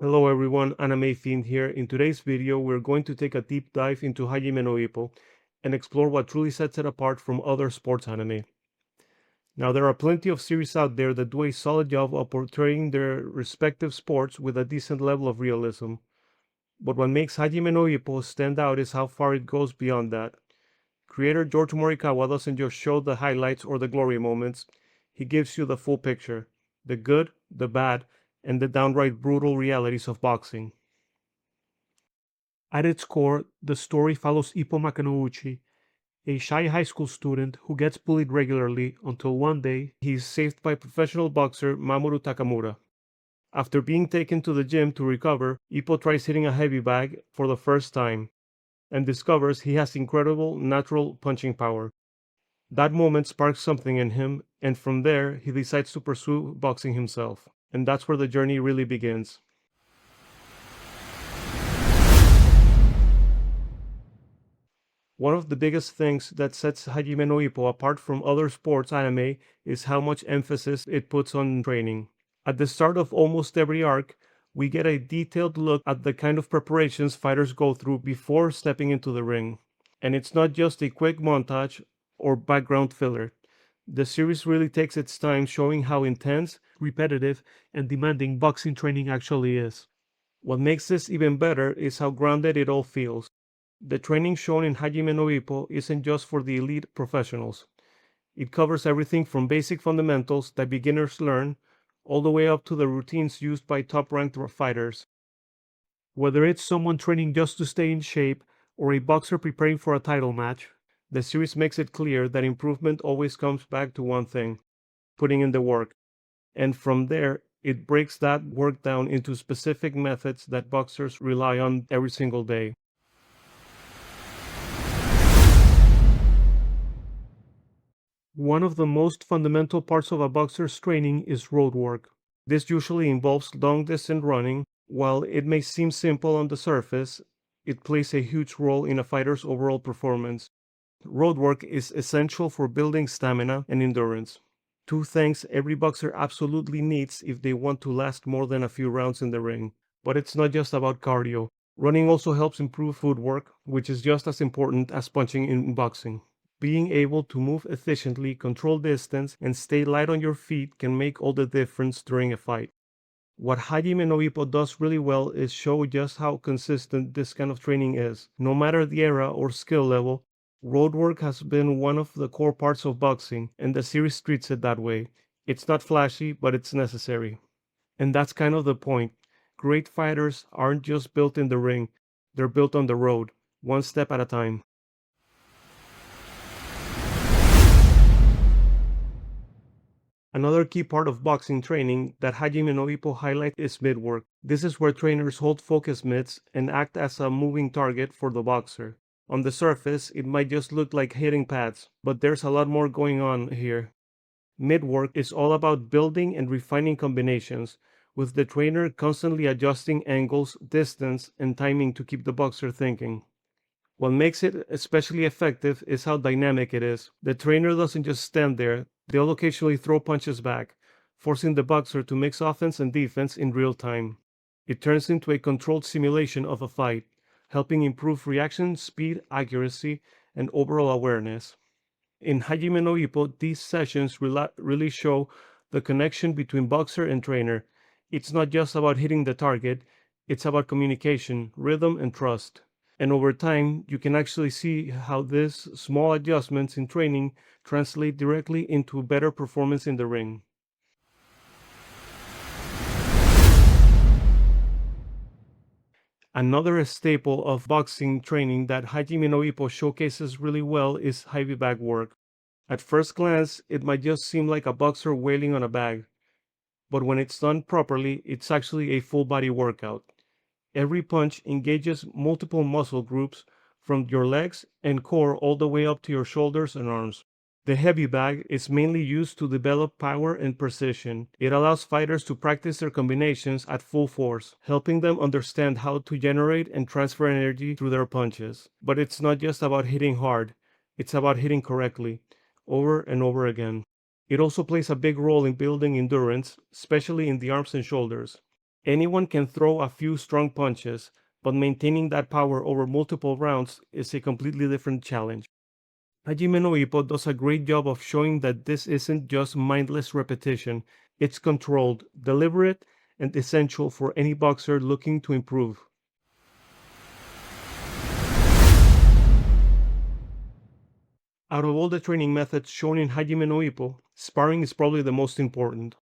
Hello everyone, Anime Fiend here. In today's video, we're going to take a deep dive into Hajime no Ippo and explore what truly sets it apart from other sports anime. Now, there are plenty of series out there that do a solid job of portraying their respective sports with a decent level of realism. But what makes Hajime no Ippo stand out is how far it goes beyond that. Creator George Morikawa doesn't just show the highlights or the glory moments, he gives you the full picture, the good, the bad, and the downright brutal realities of boxing. At its core, the story follows Ippo Makanouchi, a shy high school student who gets bullied regularly until one day he is saved by professional boxer Mamoru Takamura. After being taken to the gym to recover, Ippo tries hitting a heavy bag for the first time and discovers he has incredible natural punching power. That moment sparks something in him, and from there he decides to pursue boxing himself. And that's where the journey really begins. One of the biggest things that sets Hajime no Ippo apart from other sports anime is how much emphasis it puts on training. At the start of almost every arc, we get a detailed look at the kind of preparations fighters go through before stepping into the ring. And it's not just a quick montage or background filler. The series really takes its time showing how intense, repetitive, and demanding boxing training actually is. What makes this even better is how grounded it all feels. The training shown in Hajime no Ippo isn't just for the elite professionals. It covers everything from basic fundamentals that beginners learn, all the way up to the routines used by top-ranked fighters. Whether it's someone training just to stay in shape or a boxer preparing for a title match, the series makes it clear that improvement always comes back to one thing: putting in the work. And from there, it breaks that work down into specific methods that boxers rely on every single day. One of the most fundamental parts of a boxer's training is road work. This usually involves long distance running. While it may seem simple on the surface, it plays a huge role in a fighter's overall performance. Road work is essential for building stamina and endurance. Two things every boxer absolutely needs if they want to last more than a few rounds in the ring. But it's not just about cardio. Running also helps improve footwork, which is just as important as punching in boxing. Being able to move efficiently, control distance, and stay light on your feet can make all the difference during a fight. What Hajime no Ippo does really well is show just how consistent this kind of training is. No matter the era or skill level, road work has been one of the core parts of boxing, and the series treats it that way. It's not flashy, but it's necessary. And that's kind of the point. Great fighters aren't just built in the ring, they're built on the road, one step at a time. Another key part of boxing training that Hajime no Ippo highlights is mitt work. This is where trainers hold focus mitts and act as a moving target for the boxer. On the surface, it might just look like hitting pads, but there's a lot more going on here. Mitt work is all about building and refining combinations, with the trainer constantly adjusting angles, distance, and timing to keep the boxer thinking. What makes it especially effective is how dynamic it is. The trainer doesn't just stand there, they'll occasionally throw punches back, forcing the boxer to mix offense and defense in real time. It turns into a controlled simulation of a fight, helping improve reaction, speed, accuracy, and overall awareness. In Hajime no Ippo, these sessions really show the connection between boxer and trainer. It's not just about hitting the target, it's about communication, rhythm, and trust. And over time, you can actually see how these small adjustments in training translate directly into better performance in the ring. Another staple of boxing training that Hajime no Ippo showcases really well is heavy bag work. At first glance, it might just seem like a boxer wailing on a bag, but when it's done properly, it's actually a full body workout. Every punch engages multiple muscle groups from your legs and core all the way up to your shoulders and arms. The heavy bag is mainly used to develop power and precision. It allows fighters to practice their combinations at full force, helping them understand how to generate and transfer energy through their punches. But it's not just about hitting hard, it's about hitting correctly, over and over again. It also plays a big role in building endurance, especially in the arms and shoulders. Anyone can throw a few strong punches, but maintaining that power over multiple rounds is a completely different challenge. Hajime no Ippo does a great job of showing that this isn't just mindless repetition, it's controlled, deliberate, and essential for any boxer looking to improve. Out of all the training methods shown in Hajime no Ippo, sparring is probably the most important.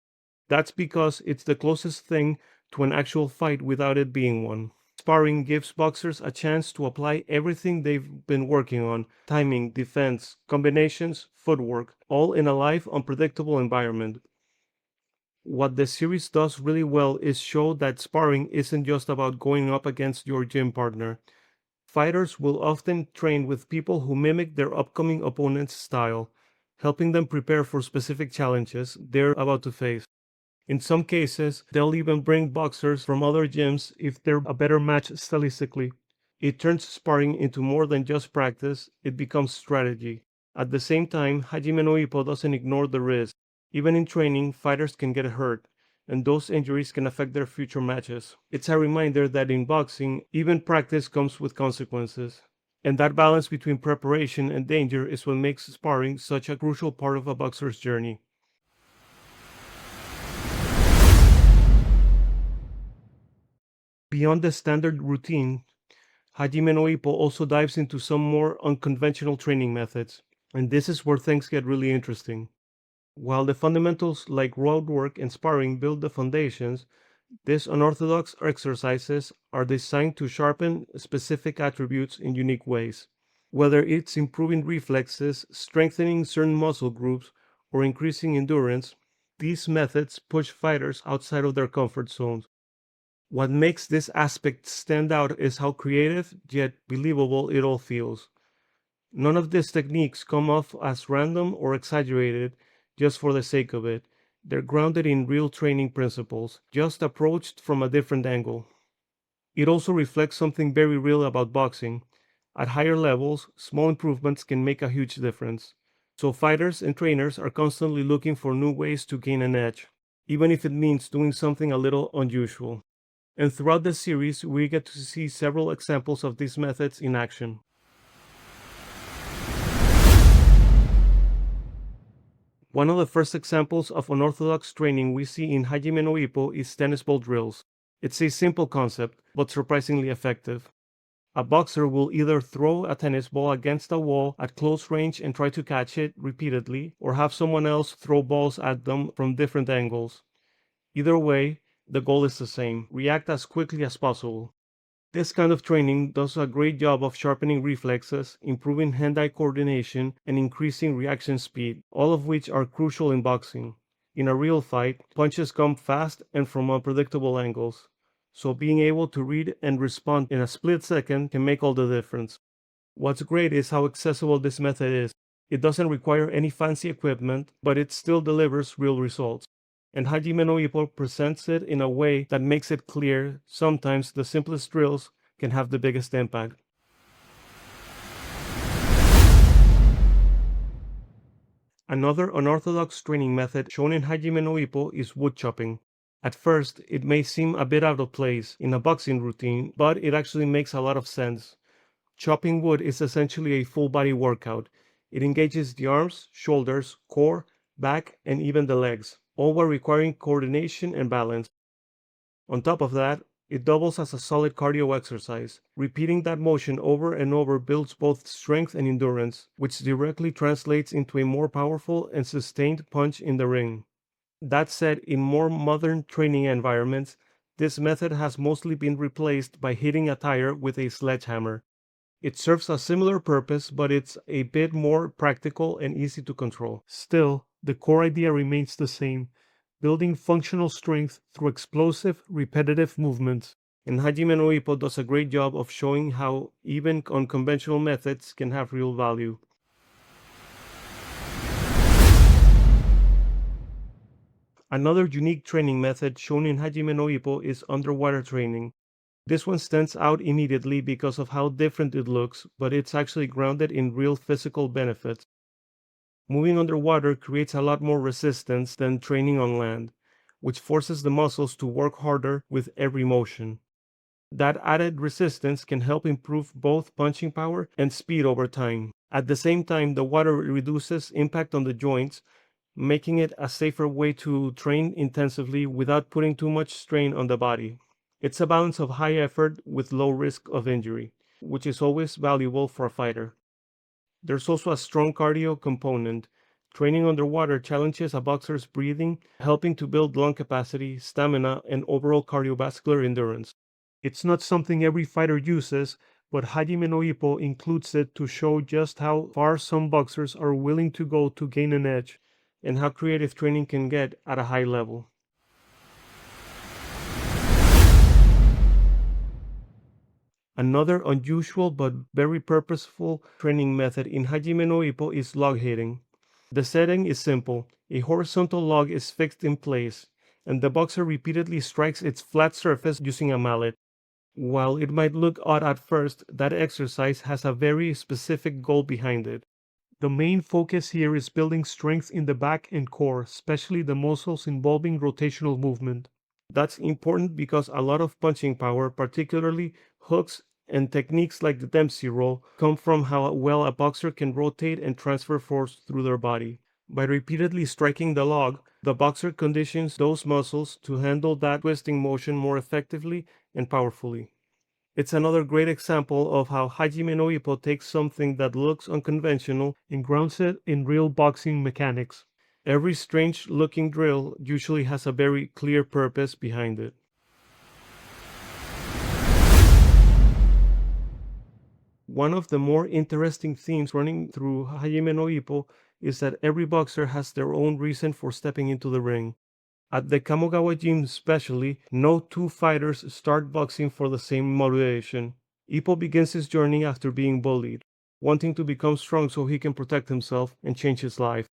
That's because it's the closest thing to an actual fight without it being one. Sparring gives boxers a chance to apply everything they've been working on: timing, defense, combinations, footwork, all in a live, unpredictable environment. What the series does really well is show that sparring isn't just about going up against your gym partner. Fighters will often train with people who mimic their upcoming opponent's style, helping them prepare for specific challenges they're about to face. In some cases, they'll even bring boxers from other gyms if they're a better match stylistically. It turns sparring into more than just practice, it becomes strategy. At the same time, Hajime no Ippo doesn't ignore the risk. Even in training, fighters can get hurt, and those injuries can affect their future matches. It's a reminder that in boxing, even practice comes with consequences. And that balance between preparation and danger is what makes sparring such a crucial part of a boxer's journey. Beyond the standard routine, Hajime no Ippo also dives into some more unconventional training methods, and this is where things get really interesting. While the fundamentals like roadwork and sparring build the foundations, these unorthodox exercises are designed to sharpen specific attributes in unique ways. Whether it's improving reflexes, strengthening certain muscle groups, or increasing endurance, these methods push fighters outside of their comfort zones. What makes this aspect stand out is how creative yet believable it all feels. None of these techniques come off as random or exaggerated just for the sake of it. They're grounded in real training principles, just approached from a different angle. It also reflects something very real about boxing. At higher levels, small improvements can make a huge difference. So fighters and trainers are constantly looking for new ways to gain an edge, even if it means doing something a little unusual. And throughout the series, we get to see several examples of these methods in action. One of the first examples of unorthodox training we see in Hajime no Ippo is tennis ball drills. It's a simple concept, but surprisingly effective. A boxer will either throw a tennis ball against a wall at close range and try to catch it repeatedly, or have someone else throw balls at them from different angles. Either way, the goal is the same: react as quickly as possible. This kind of training does a great job of sharpening reflexes, improving hand-eye coordination, and increasing reaction speed, all of which are crucial in boxing. In a real fight, punches come fast and from unpredictable angles, so being able to read and respond in a split second can make all the difference. What's great is how accessible this method is. It doesn't require any fancy equipment, but it still delivers real results. And Hajime no Ippo presents it in a way that makes it clear sometimes the simplest drills can have the biggest impact. Another unorthodox training method shown in Hajime no Ippo is wood chopping. At first, it may seem a bit out of place in a boxing routine, but it actually makes a lot of sense. Chopping wood is essentially a full body workout. It engages the arms, shoulders, core, back, and even the legs, all while requiring coordination and balance. On top of that, it doubles as a solid cardio exercise. Repeating that motion over and over builds both strength and endurance, which directly translates into a more powerful and sustained punch in the ring. That said, in more modern training environments, this method has mostly been replaced by hitting a tire with a sledgehammer. It serves a similar purpose, but it's a bit more practical and easy to control. Still, the core idea remains the same: building functional strength through explosive, repetitive movements. And Hajime no Ippo does a great job of showing how even unconventional methods can have real value. Another unique training method shown in Hajime no Ippo is underwater training. This one stands out immediately because of how different it looks, but it's actually grounded in real physical benefits. Moving underwater creates a lot more resistance than training on land. which forces the muscles to work harder with every motion. That added resistance can help improve both punching power and speed over time. At the same time, the water reduces impact on the joints, making it a safer way to train intensively without putting too much strain on the body. It's a balance of high effort with low risk of injury, which is always valuable for a fighter. There's also a strong cardio component. Training underwater challenges a boxer's breathing, helping to build lung capacity, stamina, and overall cardiovascular endurance. It's not something every fighter uses, but Hajime no Ippo includes it to show just how far some boxers are willing to go to gain an edge, and how creative training can get at a high level. Another unusual but very purposeful training method in Hajime no Ippo is log hitting. The setting is simple. A horizontal log is fixed in place, and the boxer repeatedly strikes its flat surface using a mallet. While it might look odd at first, that exercise has a very specific goal behind it. The main focus here is building strength in the back and core, especially the muscles involving rotational movement. That's important because a lot of punching power, particularly hooks and techniques like the Dempsey Roll, come from how well a boxer can rotate and transfer force through their body. By repeatedly striking the log, the boxer conditions those muscles to handle that twisting motion more effectively and powerfully. It's another great example of how Hajime no Ippo takes something that looks unconventional and grounds it in real boxing mechanics. Every strange looking drill usually has a very clear purpose behind it. One of the more interesting themes running through Hajime no Ippo is that every boxer has their own reason for stepping into the ring. At the Kamogawa gym especially, no two fighters start boxing for the same motivation. Ippo begins his journey after being bullied, wanting to become strong so he can protect himself and change his life.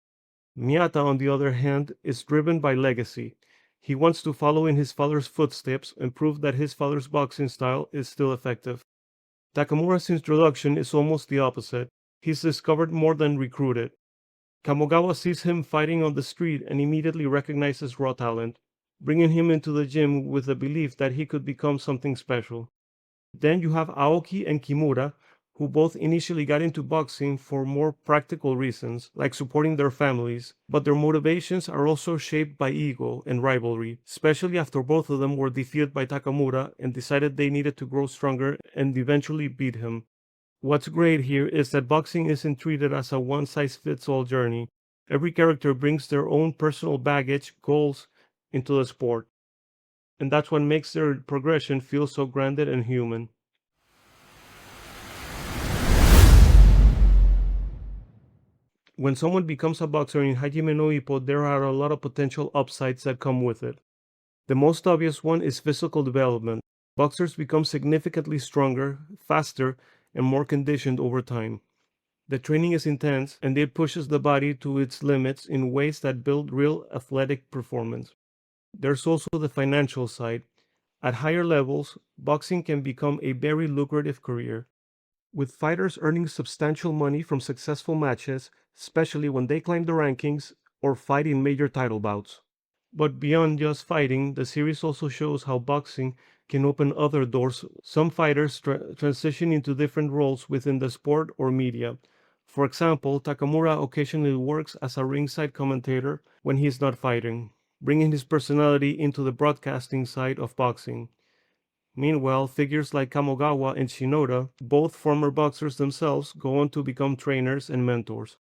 Miyata, on the other hand, is driven by legacy. He wants to follow in his father's footsteps and prove that his father's boxing style is still effective. Takamura's introduction is almost the opposite. He's discovered more than recruited. Kamogawa sees him fighting on the street and immediately recognizes raw talent, bringing him into the gym with the belief that he could become something special. Then you have Aoki and Kimura, who both initially got into boxing for more practical reasons, like supporting their families, but their motivations are also shaped by ego and rivalry, especially after both of them were defeated by Takamura and decided they needed to grow stronger and eventually beat him. What's great here is that boxing isn't treated as a one-size-fits-all journey. Every character brings their own personal baggage, goals into the sport, and that's what makes their progression feel so grounded and human. When someone becomes a boxer in Hajime no Ippo, there are a lot of potential upsides that come with it. The most obvious one is physical development. Boxers become significantly stronger, faster, and more conditioned over time. The training is intense and it pushes the body to its limits in ways that build real athletic performance. There's also the financial side. At higher levels, boxing can become a very lucrative career, with fighters earning substantial money from successful matches, especially when they climb the rankings or fight in major title bouts. But beyond just fighting, the series also shows how boxing can open other doors. Some fighters transition into different roles within the sport or media. For example, Takamura occasionally works as a ringside commentator when he is not fighting, bringing his personality into the broadcasting side of boxing. Meanwhile, figures like Kamogawa and Shinoda, both former boxers themselves, go on to become trainers and mentors.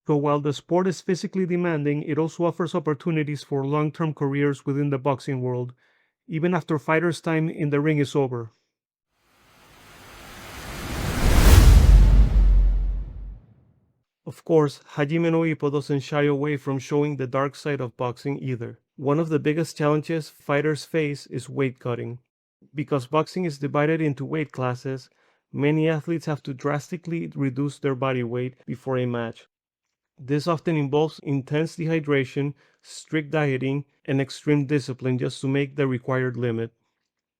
So while the sport is physically demanding, it also offers opportunities for long-term careers within the boxing world, even after fighters' time in the ring is over. Of course, Hajime no Ippo doesn't shy away from showing the dark side of boxing either. One of the biggest challenges fighters face is weight cutting. Because boxing is divided into weight classes, many athletes have to drastically reduce their body weight before a match. This often involves intense dehydration, strict dieting, and extreme discipline just to make the required limit.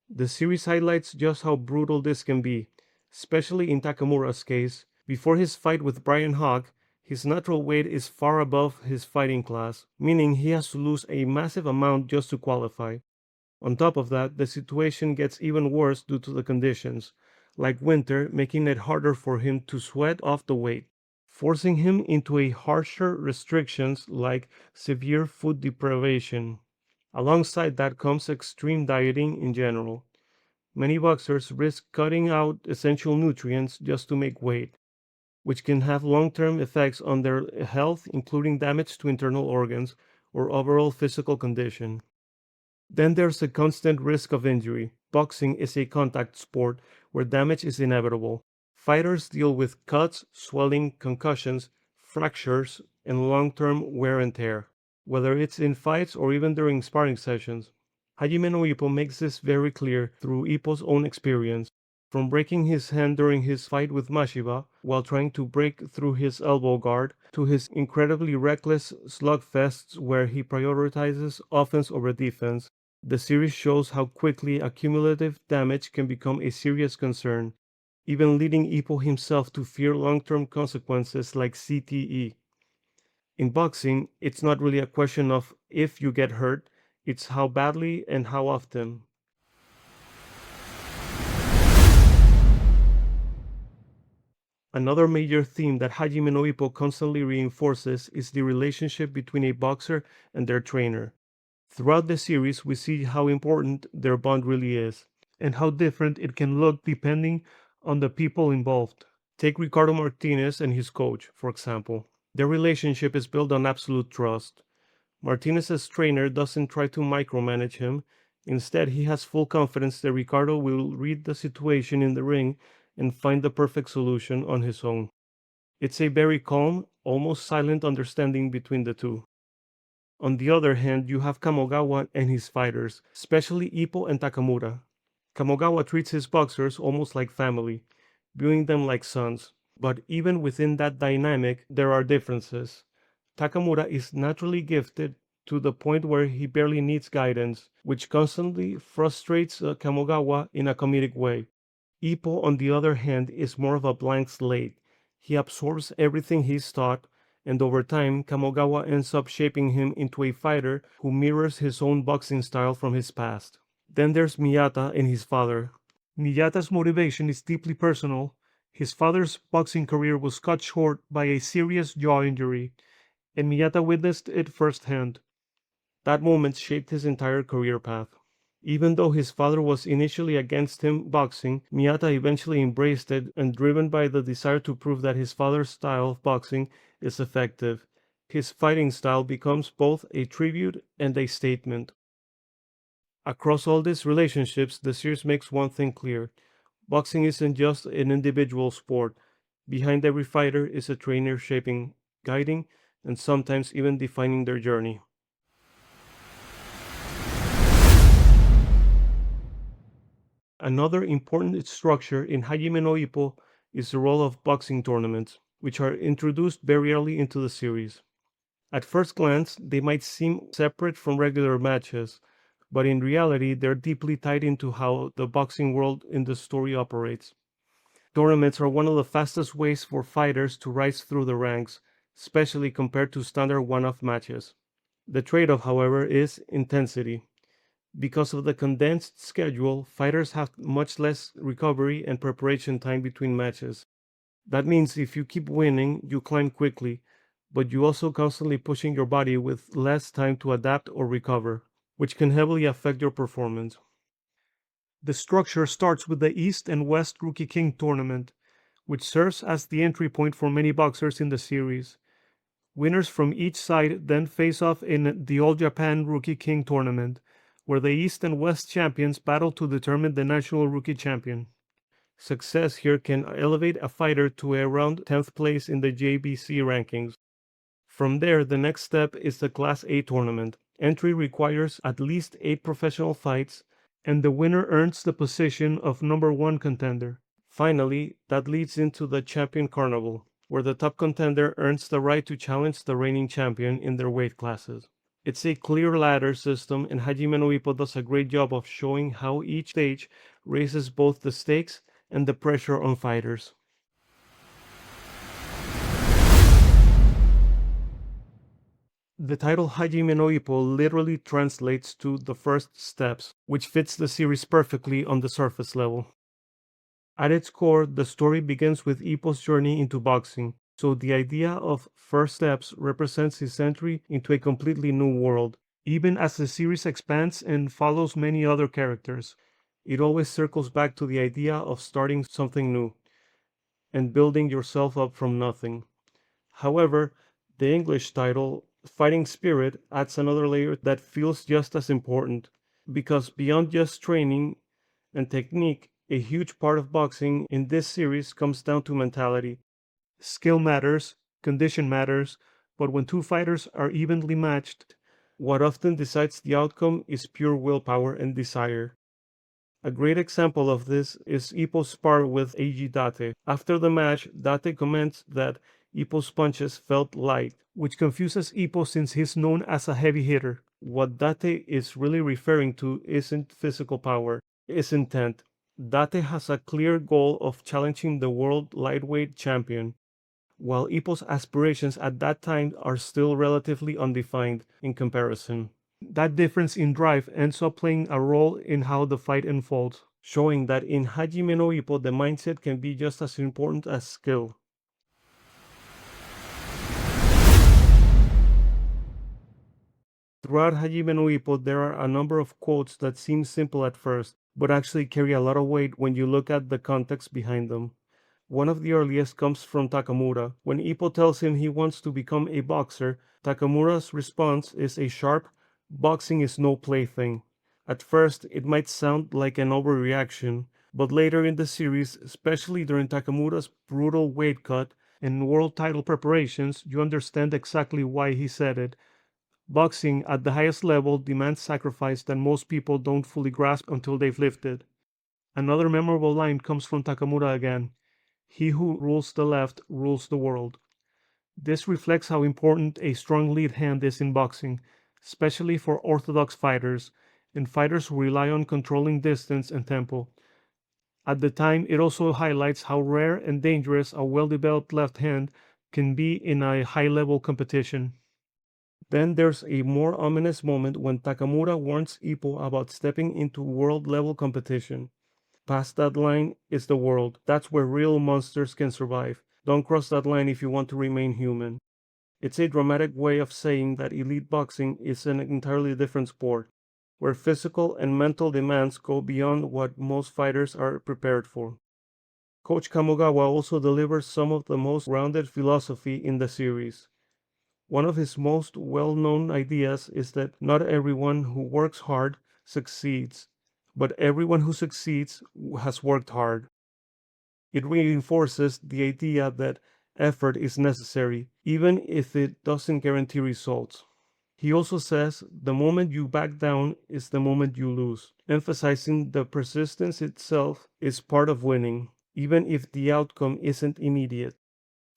The series highlights just how brutal this can be, especially in Takamura's case. Before his fight with Brian Hawk, His natural weight is far above his fighting class, meaning he has to lose a massive amount just to qualify. On top of that, the situation gets even worse due to the conditions, like winter, making it harder for him to sweat off the weight, forcing him into a harsher restrictions like severe food deprivation. Alongside that comes extreme dieting in general. Many boxers risk cutting out essential nutrients just to make weight, which can have long-term effects on their health, including damage to internal organs or overall physical condition. Then there's the constant risk of injury. Boxing is a contact sport where damage is inevitable. Fighters deal with cuts, swelling, concussions, fractures, and long-term wear and tear, whether it's in fights or even during sparring sessions. Hajime no Ippo makes this very clear through Ippo's own experience, from breaking his hand during his fight with Mashiba while trying to break through his elbow guard, to his incredibly reckless slugfests where he prioritizes offense over defense. The series shows how quickly accumulative damage can become a serious concern, even leading Ippo himself to fear long-term consequences like CTE. In boxing, it's not really a question of if you get hurt, it's how badly and how often. Another major theme that Hajime no Ippo constantly reinforces is the relationship between a boxer and their trainer. Throughout the series, we see how important their bond really is, and how different it can look depending on the people involved. Take Ricardo Martinez and his coach, for example. Their relationship is built on absolute trust. Martinez's trainer doesn't try to micromanage him. Instead, he has full confidence that Ricardo will read the situation in the ring and find the perfect solution on his own. It's a very calm, almost silent understanding between the two. On the other hand, you have Kamogawa and his fighters, especially Ippo and Takamura. Kamogawa treats his boxers almost like family, viewing them like sons. But even within that dynamic, there are differences. Takamura is naturally gifted to the point where he barely needs guidance, which constantly frustrates Kamogawa in a comedic way. Ippo, on the other hand, is more of a blank slate. He absorbs everything he's taught, and over time, Kamogawa ends up shaping him into a fighter who mirrors his own boxing style from his past. Then there's Miyata and his father. Miyata's motivation is deeply personal. His father's boxing career was cut short by a serious jaw injury, and Miyata witnessed it firsthand. That moment shaped his entire career path. Even though his father was initially against him boxing, Miyata eventually embraced it, and driven by the desire to prove that his father's style of boxing is effective, his fighting style becomes both a tribute and a statement. Across all these relationships, the series makes one thing clear. Boxing isn't just an individual sport. Behind every fighter is a trainer shaping, guiding, and sometimes even defining their journey. Another important structure in Hajime no Ippo is the role of boxing tournaments, which are introduced very early into the series. At first glance, they might seem separate from regular matches, but in reality, they're deeply tied into how the boxing world in the story operates. Tournaments are one of the fastest ways for fighters to rise through the ranks, especially compared to standard one-off matches. The trade-off, however, is intensity. Because of the condensed schedule, fighters have much less recovery and preparation time between matches. That means if you keep winning, you climb quickly, but you also constantly pushing your body with less time to adapt or recover, which can heavily affect your performance. The structure starts with the East and West Rookie King tournament, which serves as the entry point for many boxers in the series. Winners from each side then face off in the All Japan Rookie King tournament, where the East and West champions battle to determine the national rookie champion. Success here can elevate a fighter to around 10th place in the JBC rankings. From there, the next step is the Class A tournament. Entry requires at least 8 professional fights, and the winner earns the position of number 1 contender. Finally, that leads into the Champion Carnival, where the top contender earns the right to challenge the reigning champion in their weight classes. It's a clear ladder system, and Hajime no Ippo does a great job of showing how each stage raises both the stakes and the pressure on fighters. The title Hajime no Ippo literally translates to the first steps, which fits the series perfectly on the surface level. At its core, the story begins with Ippo's journey into boxing, so the idea of first steps represents his entry into a completely new world. Even as the series expands and follows many other characters, it always circles back to the idea of starting something new and building yourself up from nothing. However, the English title, Fighting Spirit, adds another layer that feels just as important, because beyond just training and technique, a huge part of boxing in this series comes down to mentality. Skill matters, condition matters, but when two fighters are evenly matched, what often decides the outcome is pure willpower and desire. A great example of this is Ippo's spar with Eiji Date. After the match, Date comments that Ippo's punches felt light, which confuses Ippo since he's known as a heavy hitter. What Date is really referring to isn't physical power, it's intent. Date has a clear goal of challenging the world lightweight champion, while Ippo's aspirations at that time are still relatively undefined in comparison. That difference in drive ends up playing a role in how the fight unfolds, showing that in Hajime no Ippo the mindset can be just as important as skill. Throughout Hajime no Ippo, there are a number of quotes that seem simple at first, but actually carry a lot of weight when you look at the context behind them. One of the earliest comes from Takamura. When Ippo tells him he wants to become a boxer, Takamura's response is a sharp, "Boxing is no plaything." At first, it might sound like an overreaction, but later in the series, especially during Takamura's brutal weight cut and world title preparations, you understand exactly why he said it. Boxing at the highest level demands sacrifice that most people don't fully grasp until they've lived it. Another memorable line comes from Takamura again. "He who rules the left rules the world." This reflects how important a strong lead hand is in boxing, especially for orthodox fighters and fighters who rely on controlling distance and tempo. At the time, it also highlights how rare and dangerous a well-developed left hand can be in a high-level competition. Then there's a more ominous moment when Takamura warns Ippo about stepping into world-level competition. Past that line is the world. That's where real monsters can survive. Don't cross that line if you want to remain human. It's a dramatic way of saying that elite boxing is an entirely different sport, where physical and mental demands go beyond what most fighters are prepared for. Coach Kamogawa also delivers some of the most rounded philosophy in the series. One of his most well-known ideas is that not everyone who works hard succeeds, but everyone who succeeds has worked hard. It reinforces the idea that effort is necessary, even if it doesn't guarantee results. He also says the moment you back down is the moment you lose, emphasizing that persistence itself is part of winning, even if the outcome isn't immediate.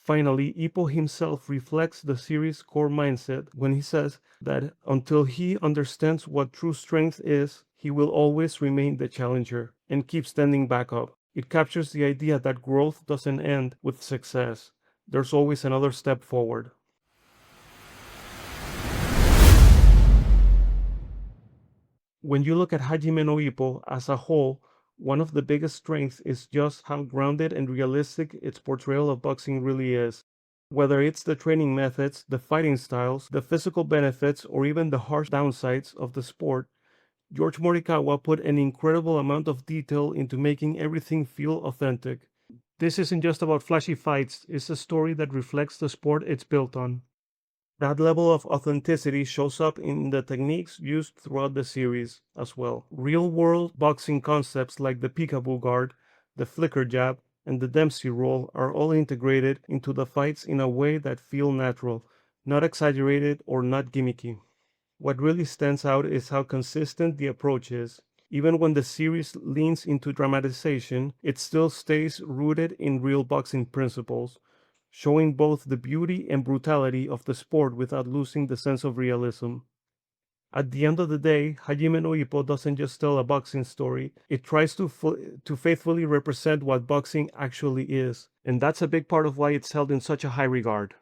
Finally, Ippo himself reflects the series' core mindset when he says that until he understands what true strength is, he will always remain the challenger and keep standing back up. It captures the idea that growth doesn't end with success. There's always another step forward. When you look at Hajime no Ippo as a whole, one of the biggest strengths is just how grounded and realistic its portrayal of boxing really is. Whether it's the training methods, the fighting styles, the physical benefits, or even the harsh downsides of the sport, George Morikawa put an incredible amount of detail into making everything feel authentic. This isn't just about flashy fights, it's a story that reflects the sport it's built on. That level of authenticity shows up in the techniques used throughout the series as well. Real world boxing concepts like the peekaboo guard, the flicker jab, and the Dempsey roll are all integrated into the fights in a way that feel natural, not exaggerated or not gimmicky. What really stands out is how consistent the approach is. Even when the series leans into dramatization, it still stays rooted in real boxing principles, showing both the beauty and brutality of the sport without losing the sense of realism. At the end of the day, Hajime no Ippo doesn't just tell a boxing story, it tries to faithfully represent what boxing actually is, and that's a big part of why it's held in such a high regard.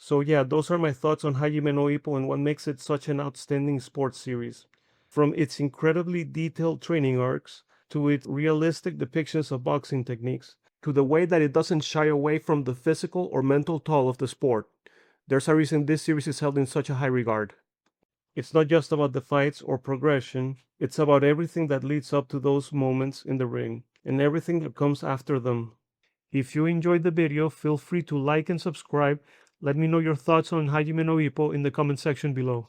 So yeah, those are my thoughts on Hajime no Ippo and what makes it such an outstanding sports series. From its incredibly detailed training arcs, to its realistic depictions of boxing techniques, to the way that it doesn't shy away from the physical or mental toll of the sport. There's a reason this series is held in such a high regard. It's not just about the fights or progression, it's about everything that leads up to those moments in the ring, and everything that comes after them. If you enjoyed the video, feel free to like and subscribe. Let me know your thoughts on Hajime no Ippo in the comment section below.